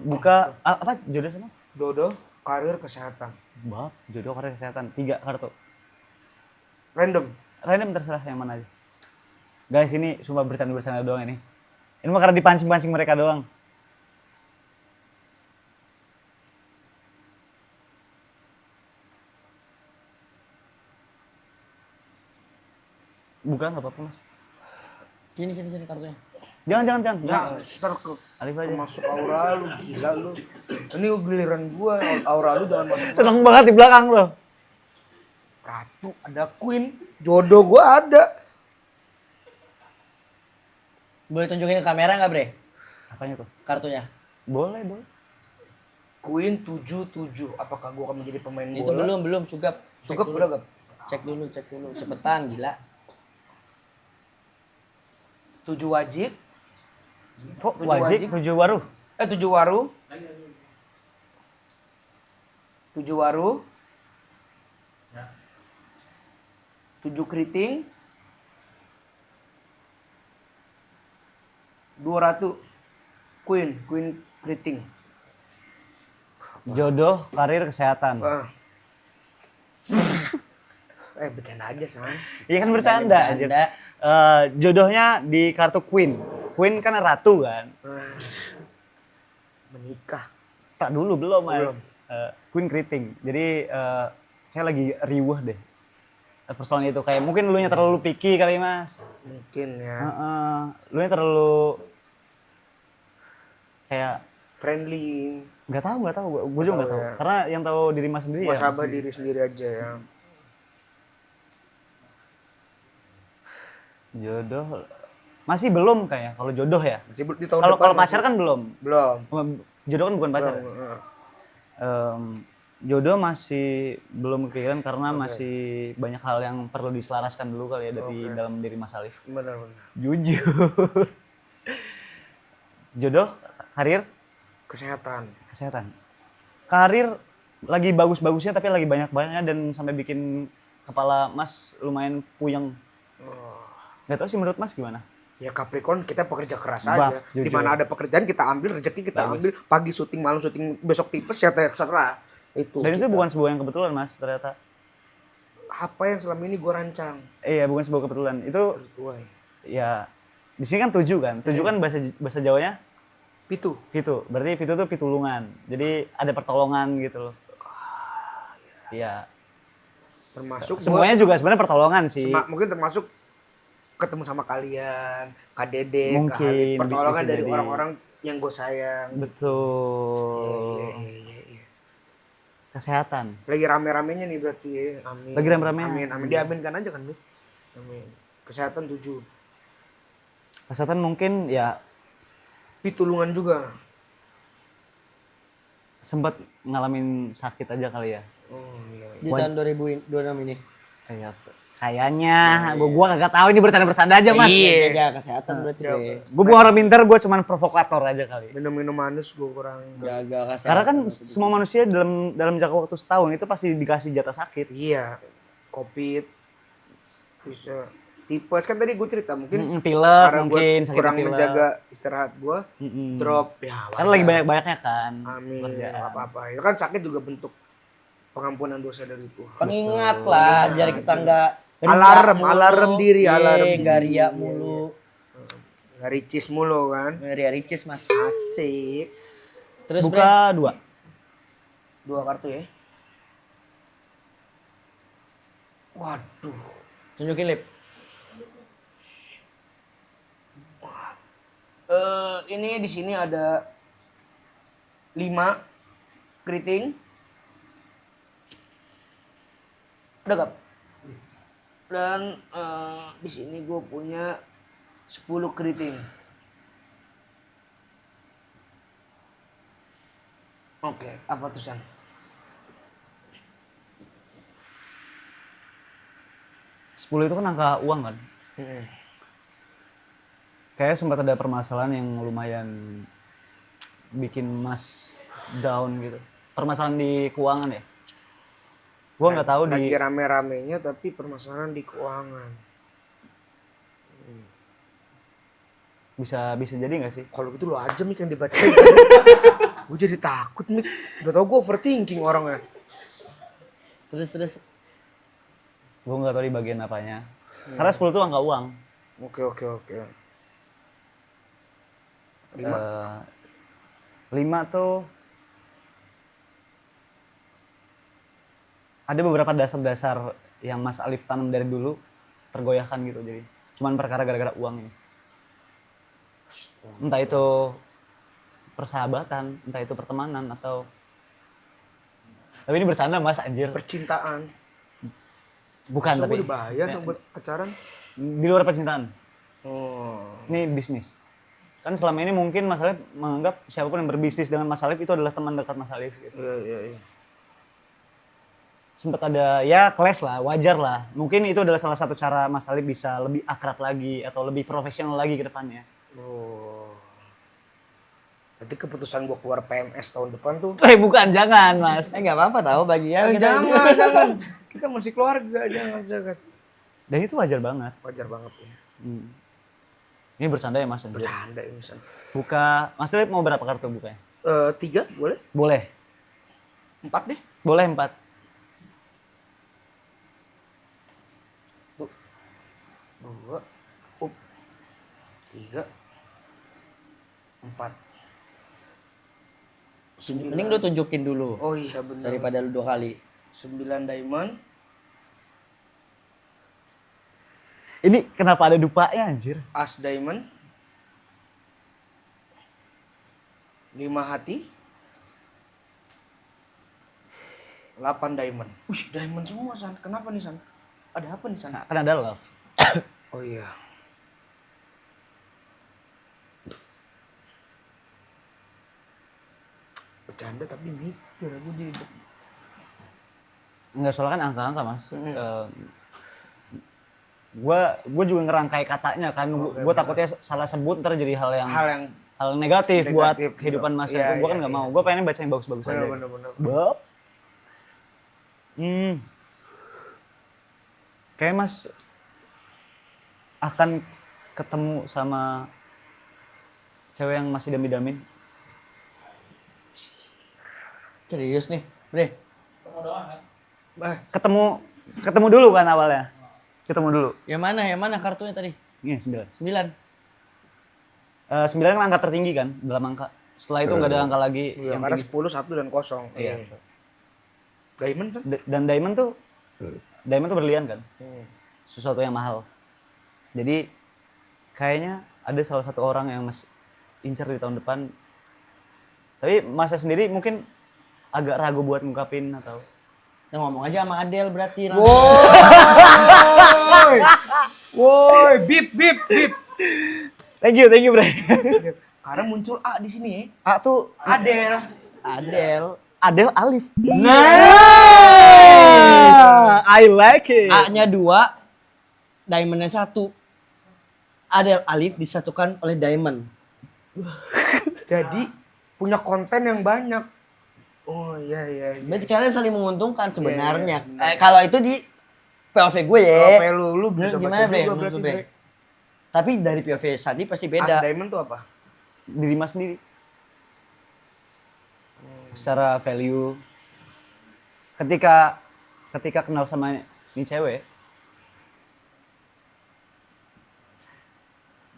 Buka apa jodoh sama? Jodoh, karir, kesehatan. Bab, jodoh, karir, kesehatan. 3 kartu. Random. Random terserah yang mana aja. Guys, ini sumpah bercanda doang ini. Ini mah karena dipancing-pancing mereka doang. Buka nggak apa-apa, Mas. Sini kartunya. Jangan. Ya, ntar Alif aja. masuk aura lu, gila lu. Ini giliran gua, aura lu jangan masuk. Seneng banget di belakang lo. Ratu, ada queen, jodoh gua ada. Boleh tunjukin ke kamera nggak, Bre? Apanya tuh? Kartunya. Boleh. Queen 77. Apakah gua akan menjadi pemain Itu bola? belum Sugap. Sugap udah gap. Cek dulu. Cepetan, gila. 7 wajib. Kok Tujuh wajib wajib. 7 waru? 7 waru. 7 waru. 7 keriting. 2 ratu. Queen keriting. Jodoh, karir, kesehatan. Ah. Bercanda aja, San. Iya kan bercanda anjir. Jodohnya di kartu Queen. Queen kan ratu kan. Menikah. Tak dulu belum, Mas. Belum. Queen keriting. Jadi kayak lagi riuh deh. Persoalan itu kayak mungkin lu nya terlalu picky kali, Mas. Mungkin ya. Lu nya terlalu kayak Friendly. nggak tahu gue juga nggak tahu ya. karena yang tahu diri Mas sendiri ya. Muasabah diri sendiri aja ya. Jodoh masih belum kayak kalau jodoh ya. Masih di tahun Kalau depan pacar masih- kan belum. belum. Jodoh kan bukan pacar. Belum, Ya? Jodoh masih belum kepikiran karena masih banyak hal yang perlu diselaraskan dulu kali ya dari dalam diri Mas Alif. Benar. Jujur. Jodoh, karir, Kesehatan. kesehatan. Karir lagi bagus-bagusnya tapi lagi banyak-banyaknya dan sampai bikin kepala Mas lumayan puyeng. Gak tau sih menurut Mas gimana? Ya Capricorn kita pekerja keras Bap, aja. jujur. Di mana ada pekerjaan kita ambil, rezeki kita ambil. Pagi syuting, malam syuting, besok tipes ya terserah. Itu. Dan itu bukan sebuah yang kebetulan Mas ternyata. apa yang selama ini gue rancang. Iya bukan sebuah kebetulan. Itu Tuai. ya di sini kan 7 kan. 7 kan bahasa Jawanya Pitu. pitu. Berarti pitu tuh pitulungan. Jadi ada pertolongan gitu loh. Iya. Termasuk Semuanya juga sebenarnya pertolongan sih. mungkin termasuk ketemu sama kalian, Kak Dede, Kak Mungkin, Halid, pertolongan bisa dari jadi. orang-orang yang gue sayang. Betul. Iya. Kesehatan. Lagi rame-ramenya nih berarti ya. Amin. Lagi rame-ramenya. Amin. Diaminkan aja kan, Bu. Amin. Kesehatan 7. Kesehatan mungkin ya Pitulungan juga. sempat ngalamin sakit aja kali ya. Oh iya. Di tahun 2026 ini. Iya. Kayaknya, gua kagak tahu ini bercanda-bercanda aja mas. Iya, jaga kesehatan berarti. Gue bukan orang pintar, gue cuman provokator aja kali. Minum manis gue kurangin. Jaga kesehatan. Karena kan semua manusia dalam jangka waktu setahun itu pasti dikasih jatah sakit. Iya, COVID, bisa tipes kan tadi gue cerita mungkin Pilek karena mungkin, gue sakit kurang pilek. menjaga istirahat gue, drop ya. Karena lagi banyak-banyaknya kan. Amin, nggak apa-apa. Itu kan sakit juga bentuk pengampunan dosa dari Tuhan. Pengingat lah, biar kita nggak Alarm diri, alarm diri. Gak riak mulu. Nggak ricis mulu kan. Ria ricis mas. Asik. Terus Buka 2. 2 kartu ya. Waduh. Tunjukin lip. Ini di sini ada 5 keriting. Udah gak? Dan di sini gue punya 10 keriting. Oke, apa tuh San? Sepuluh itu kan angka uang kan. Kayaknya sempat ada permasalahan yang lumayan bikin mas down gitu. Permasalahan di keuangan ya. Gua nggak tahu Lagi rame-ramenya tapi permasalahan di keuangan. bisa jadi nggak sih? Kalau gitu lo aja Mik yang dibacain. Gue jadi takut Mik. Udah tau gue overthinking orangnya. Terus. Gua nggak tahu di bagian apanya. Karena 10 itu angka uang. Oke. 5 tuh ada beberapa dasar-dasar yang Mas Alif tanam dari dulu tergoyahkan gitu, jadi cuman perkara gara-gara uang ini. Entah itu persahabatan, entah itu pertemanan atau tapi ini bercanda mas anjir. Percintaan. Bukan Masa tapi gue dibayar buat pacaran? di luar percintaan. Oh. Ini bisnis. Kan selama ini mungkin Mas Alif menganggap siapapun yang berbisnis dengan Mas Alif itu adalah teman dekat Mas Alif gitu. Iya. Sempat ada ya clash lah, wajar lah. Mungkin itu adalah salah satu cara Mas Alif bisa lebih akrab lagi atau lebih profesional lagi ke depannya. Oh. Berarti keputusan gue keluar PMS tahun depan tuh. Bukan, jangan Mas. Nggak apa-apa tahu bagian. Jangan. Kita masih keluarga, jangan. Dan itu wajar banget. Wajar banget ya. Ini bercanda ya Mas? Anjir. Bercanda ini San. Buka, Mas Alif mau berapa kartu bukanya? 3 boleh? Boleh. 4 deh. Boleh 4. 2, 3, 4. Mending lu tunjukin dulu Oh iya benar. daripada lu 2 kali. 9 diamond. Ini kenapa ada dupanya anjir? As diamond. 5 hati. 8 diamond. Wih, diamond semua San. Kenapa nih San? Ada apa nih San? Nah, kan ada love. Oh iya. Bercanda tapi mikir aku jadi. Enggak, soalnya kan angka-angka Mas. Gua juga ngerangkai katanya kan. Gua takutnya salah sebut ntar jadi hal negatif buat kehidupan Mas. Iya, Gua kan nggak mau. Gua pengen baca yang bagus-bagus aja. Bener. Bob. Kayak Mas akan ketemu sama cewek yang masih dami-damin. Serius nih, Bre. Ketemu dulu kan awalnya. Ketemu dulu. Yang mana kartunya tadi? Ini 9. 9. 9 kan angka tertinggi kan dalam angka. Setelah itu nggak ada angka lagi. Iya, karena 10, 1 dan 0. Iya. Diamond San? Dan diamond tuh berlian kan. Sesuatu yang mahal. Jadi kayaknya ada salah satu orang yang Mas incer di tahun depan. Tapi Masnya sendiri mungkin agak ragu buat ngungkapin atau. Ya ngomong aja sama Adel berarti. Woi, bip. Thank you, Bre. Karena muncul A di sini ya. A tuh Adel. Adel Alif. Nah, I like it. A-nya 2, diamondnya 1. Adel Alif disatukan oleh diamond. Jadi punya konten yang banyak. Oh iya. Berarti kalian saling menguntungkan sebenarnya. Iya, Kalau itu di POV gue ya. Kalau lu bisa Gimana baca Bre? juga Menurut berarti lu, Bre? Tapi dari POV Sandi pasti As beda. Diamond tuh apa? Diri mas sendiri. Secara value. Ketika kenal sama ini cewek,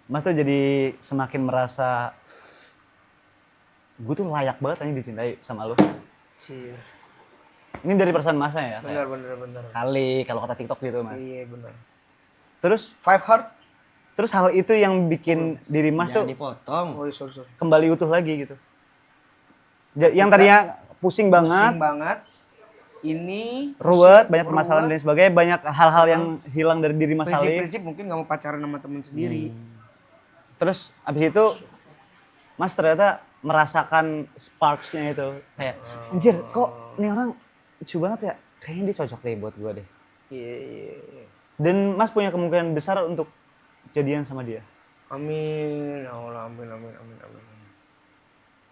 Mas tuh jadi semakin merasa gue tuh layak banget aja dicintai sama lo. Cie. Ini dari perasaan Masnya ya. kayak Benar. Kali kalau kata TikTok gitu Mas. Iya benar. Terus Five Heart. hal itu yang bikin diri Mas Jangan tuh dipotong. Oh iya, sorry. kembali utuh lagi gitu. Yang tadinya pusing banget, Pusing banget. Ini ruwet, banyak permasalahan dan sebagainya, banyak hal-hal yang hilang dari diri Mas Alif. prinsip-prinsip mungkin gak mau pacaran sama teman sendiri. Terus abis itu Mas ternyata merasakan sparks-nya itu. Kayak, anjir kok ini orang lucu banget ya. Kayaknya dia cocok deh buat gue deh. Iya. Dan Mas punya kemungkinan besar untuk jadian sama dia. Amin. Ya Allah, amin.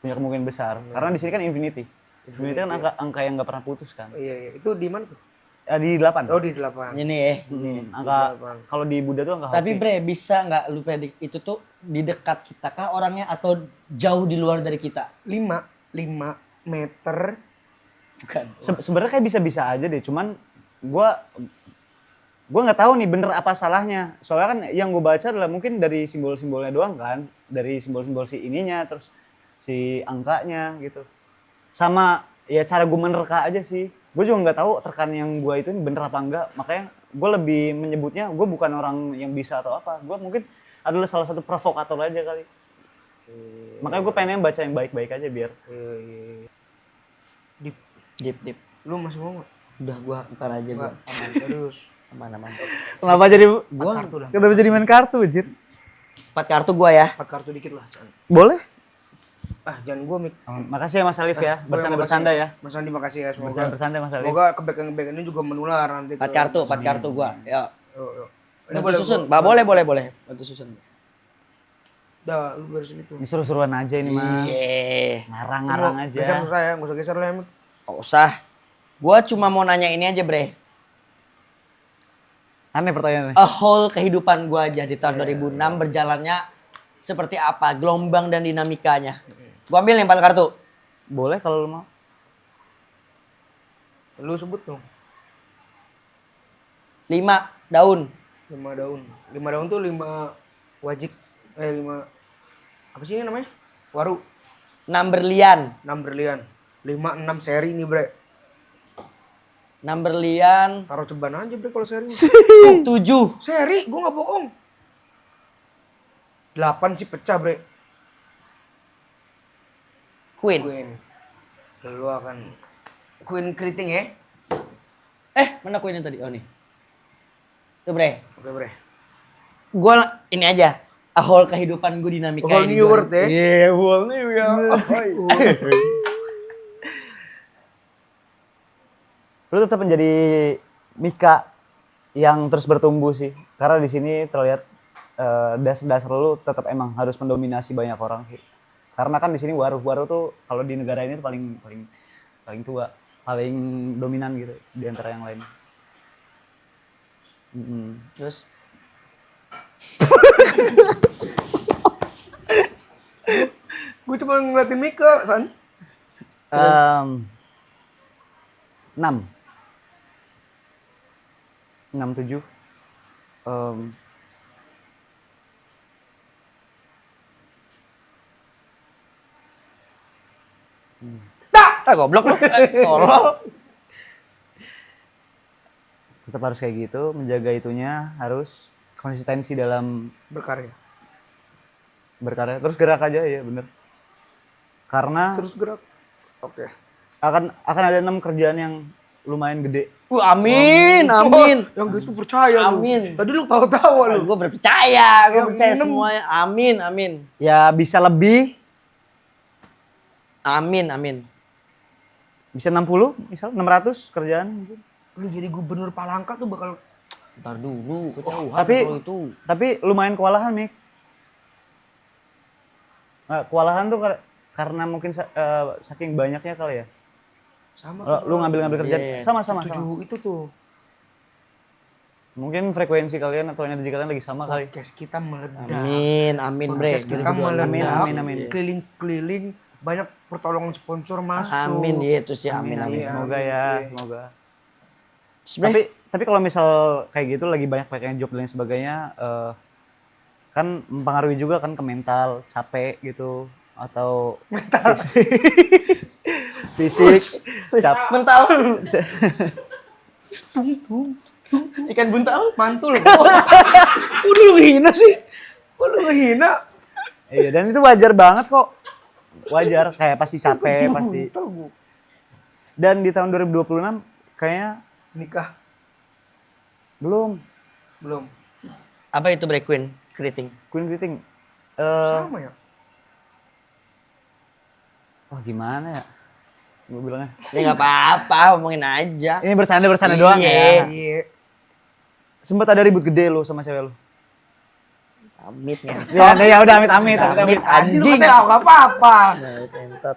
Punya kemungkinan besar. Karena di sini kan infinity. Infinity kan angka yang gak pernah putus kan. Iya. Itu di mana tuh? Di 8. Oh di 8. Ini ya. Angka kalau di Buddha tuh angka Tapi hoki. Bre, bisa nggak lu predik itu tuh di dekat kita kah orangnya atau jauh di luar dari kita? 5 meter. Bukan. Sebenarnya kayak bisa-bisa aja deh, cuman gua nggak tahu nih bener apa salahnya. Soalnya kan yang gue baca adalah mungkin dari simbol-simbolnya doang kan, dari simbol-simbol si ininya, terus si angkanya gitu. Sama ya cara gue menerka aja sih. Gue juga nggak tahu terkan yang gue itu bener apa enggak. Makanya gue lebih menyebutnya gue bukan orang yang bisa atau apa. Gue mungkin adalah salah satu provokator aja kali. Makanya gue pengen baca yang baik-baik aja biar. Iya. Dip. Lu masih mau nggak? Udah gua ntar aja gua. Aman, serius. Aman. Kenapa jadi Kartu lah. kenapa jadi main kartu anjir? 4 kartu gua ya. 4 kartu dikit lah. Boleh? Jangan gua mik. Makasih ya Mas Alif ya, bersanda-bersanda ya. Mas Andi makasih ya semoga. Bersanda-bersanda Mas Alif. Semoga kebaikan-kebaikan ini juga menular nanti. 4 kartu gua. Ya. Yuk. Ini boleh susun. Boleh. Bantu susun. Udah, lu beresin itu. Ini seru-seruan aja ini mah. Iya. Ngarang-ngarang aja. Geser susah ya, nggak usah geser lah ya, Mik. Gak usah. Gua cuma mau nanya ini aja, Bre. Aneh pertanyaannya. A whole kehidupan gua aja di tahun 2006 berjalannya seperti apa? Gelombang dan dinamikanya. Gua ambil nih 4 kartu. Boleh kalau lu mau. Lu sebut dong. 5 daun. 5 daun. 5 daun tuh 5 wajik. 5 apa sih ini namanya? Waru. 6 berlian. 6 berlian. 5 6 seri nih, Bre. 6 berlian. Taruh ceban aja, Bre, kalau seri. 7. Seri, gua nggak bohong. 8 sih pecah, Bre. Queen. Queen. Lu akan Queen keriting ya. Mana queen tadi? Oh nih. Tuh, Bre. Oke, Bre. Gua ini aja. A whole kehidupan gue dinamika Whole ini new gua. world ya. Iya, whole new world. Lu tetap menjadi Mika yang terus bertumbuh sih. Karena di sini terlihat dasar lu tetap emang harus mendominasi banyak orang sih. Karena kan di sini waru tuh kalau di negara ini tuh paling tua, paling dominan gitu di antara yang lain. Terus Gue cuma ngeliatin Mika, San. 6 7 goblok lu. Tolol. tetap harus kayak gitu, menjaga itunya, harus konsistensi dalam Berkarya. berkarya, terus gerak aja ya bener. Karena Terus gerak. Oke. akan ada 6 kerjaan yang lumayan gede. Amin. Yang gitu percaya lu. Amin. Tadi lu tahu-tahu lu. Gue percaya Yang percaya 6. semuanya. Amin. Ya bisa lebih, Amin. bisa 60, misal 600 kerjaan mungkin. Lu jadi gubernur Palangka tuh bakal Ntar dulu, kejauhan Tapi kalau itu. tapi lumayan kewalahan, Mik. Kewalahan tuh karena mungkin saking banyaknya kali ya. Sama. Lu ngambil kerjaan Iya. sama. Itu tuh. Mungkin frekuensi kalian atau energi kalian lagi sama kali. Podcast kita meledak. Amin bre. Podcast kita meledak. Amin. Keliling-keliling banyak pertolongan sponsor masuk. Amin ya itu sih amin. Semoga ya, semoga. Sebenarnya Tapi kalau misal kayak gitu lagi banyak pakai job dan lain sebagainya, kan mempengaruhi juga kan ke mental, capek gitu atau Mental. fisik, mental. Ikan buntal. Mantul. Kok lu hina sih? Kok lu hina? Iya, dan itu wajar banget kok. Wajar, kayak pasti capek, pasti. Mantul, Bu. Dan di tahun 2026 kayaknya Nikah belum. Apa itu bre Queen Keriting? Queen Greeting. sama ya? Wah gimana ya? Gue bilangnya. Ya nggak apa-apa, omongin aja. Ini bercanda doang ya. Iya. Sempet ada ribut gede lo sama cewek lo. Amit ya. Ya udah amit. Amit Adi lu anjing. katanya nggak apa-apa. Kentot.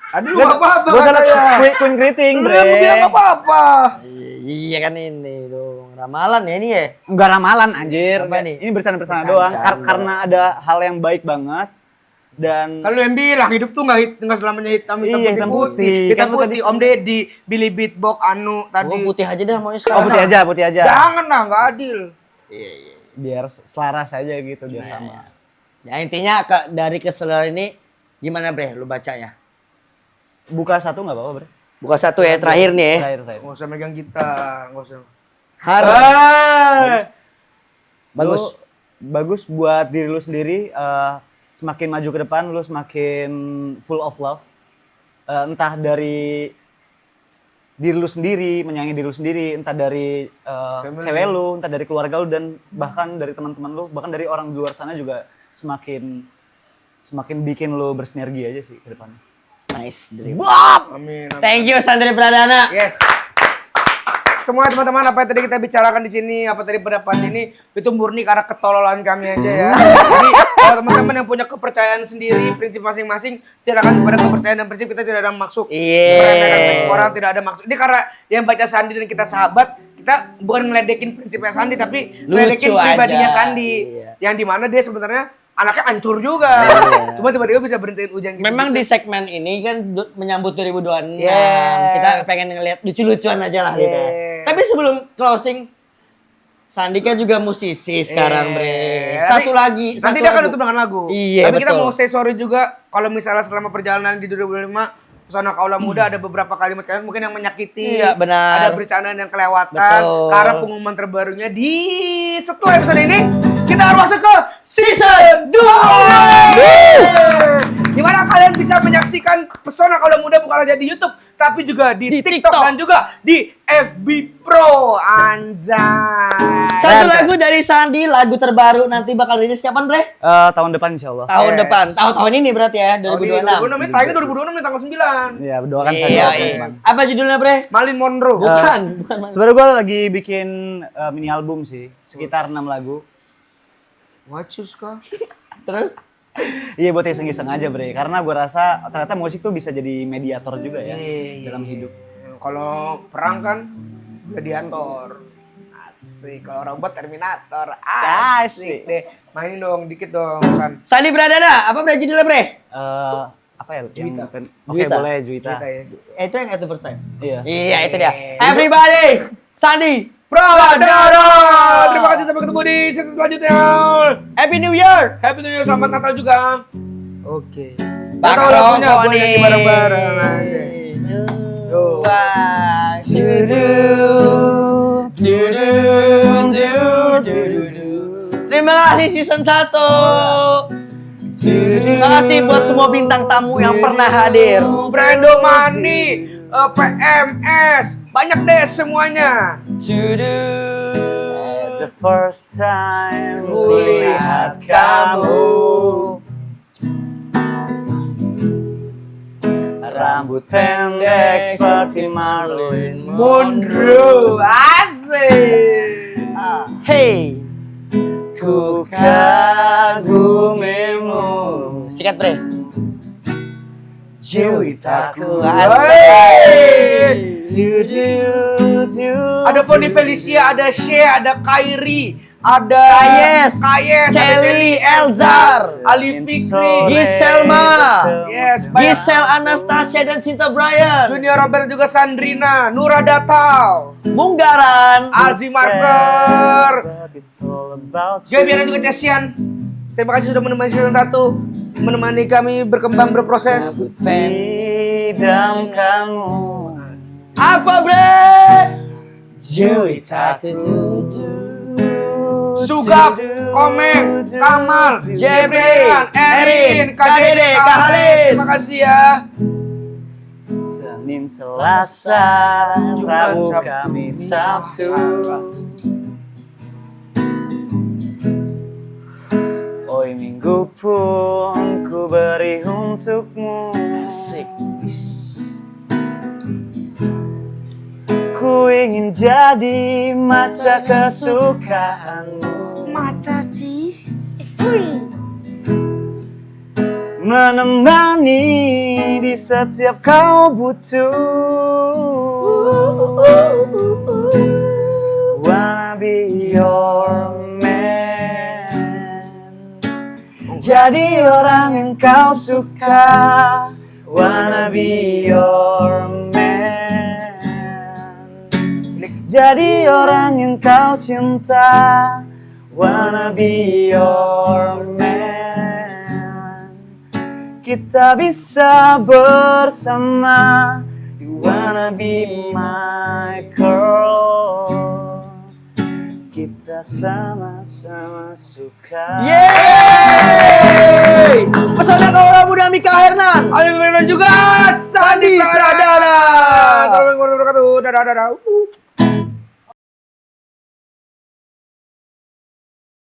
Adi lu nggak apa-apa Gue salah katanya. Queen Greeting, Lu bre. yang bilang nggak apa-apa. Iya kan ini dong. Ramalan ya ini ya. Enggak ramalan anjir. Apa nih? Ini bercanda doang. Karena ada hal yang baik banget dan Kalau yang bilang hidup tuh nggak selamanya hitam Iya, hitam putih. Hitam Kan lu putih. tadi- Om Deddy, Billy Beatbox, Anu tadi. Gua putih aja dah maunya oh sekarang. putih aja. Jangan lah, nggak adil. Biar selaras aja gitu biar sama. Ya intinya dari keseluruhan ini gimana bre lu bacanya? Buka satu enggak apa-apa, bre. Buka satu ya terakhir nih ya. Terakhir. Nggak usah megang gitar, nggak usah. Bagus. Bagus buat diri lu sendiri, semakin maju ke depan lu semakin full of love. Entah dari diri lu sendiri, menyayangi diri lu sendiri, entah dari cewek lu, entah dari keluarga lu dan bahkan dari teman-teman lu, bahkan dari orang di luar sana juga semakin bikin lu bersinergi aja sih ke depannya. Nice dream. Amin. Thank you Sandri Pradana. Yes. Semua teman-teman apa yang tadi kita bicarakan di sini, apa tadi pendapat ini itu murni karena ketololan kami aja ya. Jadi kalau teman-teman yang punya kepercayaan sendiri, prinsip masing-masing, silakan pada kepercayaan dan prinsip kita tidak ada maksud. Iya. Meremehkan prinsip orang tidak ada maksud. Ini karena yang baca Sandi dan kita sahabat, kita bukan ngeledekin prinsipnya Sandi tapi ngeledekin Lucu pribadinya aja. Sandi. Iya. Yang dimana dia sebenarnya anaknya hancur juga. Cuma tiba-tiba bisa berhentiin ujian gitu. Memang di segmen ini kan menyambut 2026. Yes. Kita pengen ngeliat lucu-lucuan aja lah gitu. Yes. Tapi sebelum closing, Sandi kan juga musisi sekarang, Bre. Satu lagi. Nanti satu dia akan lagu. tutup dengan lagu. Iya, Tapi kita betul. mau say sorry juga kalau misalnya selama perjalanan di 2025 Pesona Kaula Muda ada beberapa kalimat mungkin yang menyakiti. Iya, benar. Ada bercandaan yang kelewatan. Betul. Karena pengumuman terbarunya di setelah episode ini kita harus masuk ke season 2. Dimana kalian bisa menyaksikan Pesona Kaula Muda bukan hanya di YouTube tapi juga di TikTok dan juga di FB Pro. Anjay. Satu lagu dari Sandi, lagu terbaru nanti bakal rilis kapan, Bre? Tahun depan insyaallah. Tahun Yes. depan. Tahun ini berarti ya, 2026. 2026 ini tayangnya 2026 nih tanggal 9. Ya, doakan Iya, saja. iya. Apa judulnya, Bre? Malin Monroe. Bukan. Sebenarnya gue lagi bikin mini album sih, sekitar 6 lagu. Wacus kah? Terus? Iya buat iseng-iseng aja bre, karena gue rasa ternyata musik tuh bisa jadi mediator juga ya Iya. dalam hidup. Kalau perang kan gladiator. Asik. Kalau robot Terminator. Asik deh. Mainin dong dikit dong, San. Sandi Pradana, apa Bre judulnya, Bre? Apa ya? Juwita. Oke Juwita. boleh Juwita. Kita ya. Itu yang at the first time. Iya. Iya, itu dia. Everybody, Sandi Pradana. Terima kasih sampai ketemu di season selanjutnya. Happy New Year. Happy New Year, selamat Natal juga. Oke. Bakar Natal lagunya rokok gue nyanyi nih. bareng-bareng aja. Yo. One, Terima kasih season 1. Terima kasih buat semua bintang tamu yang pernah hadir. Brando Mani, PMS, banyak deh semuanya. The first time kulihat kamu, rambut pendek seperti Marilyn Monroe, asik. Hey, ku kagumimu. Sikat bre. Juwitaku asik. Ada Foni Felicia, ada Shea, ada Kairi, ada Kayes, ada Celi Elzar, Ali Fikri, Giselma, yes, banyak. Gisel Anastasia dan Cinta Brian, Junior Robert juga Sandrina, Nura Datau, Munggaran, Alzi Marker, Gaby dan juga Cesian. Terima kasih sudah menemani season 1, menemani kami berkembang berproses. Idamkanmu. Apa bre? Juwitaku. Sugap, Komeng, Kamal, Jebrian, Erin, KDD, Kak Halid. Terima kasih ya. Senin, Selasa, Jumat, Rabu, Sabtu, Kamis, Sabtu. Oi, Minggu pun ku beri untukmu. Asik. Ku ingin jadi maca kesukaanmu. Maca Ci. Menemani di setiap kau butuh. Wanna be your man. Jadi orang yang kau suka. Wanna be your man. Jadi orang yang kau cinta. Wanna be your man. Kita bisa bersama. You wanna be my girl. Kita sama-sama suka. Yeay! Pesona Kaula Muda Mika Hernan. Ada juga Sandi Pradana. Assalamualaikum warahmatullahi wabarakatuh. Dadah.